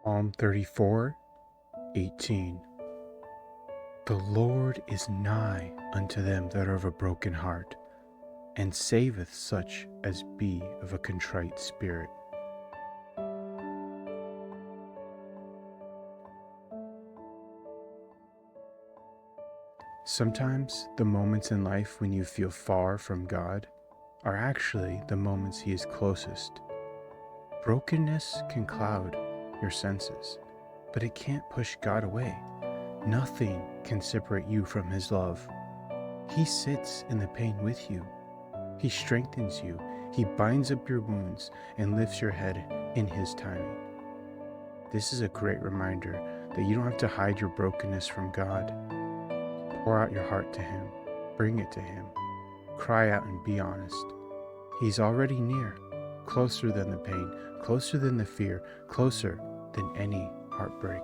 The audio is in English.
Psalm 34:18. The Lord is nigh unto them that are of a broken heart, and saveth such as be of a contrite spirit. Sometimes the moments in life when you feel far from God are actually the moments He is closest. Brokenness can cloud your senses, but it can't push God away. Nothing can separate you from His love. He sits in the pain with you. He strengthens you. He binds up your wounds and lifts your head in His timing. This is a great reminder that you don't have to hide your brokenness from God. Pour out your heart to Him. Bring it to Him. Cry out and be honest. He's already near, closer than the pain, closer than the fear, closer than any heartbreak.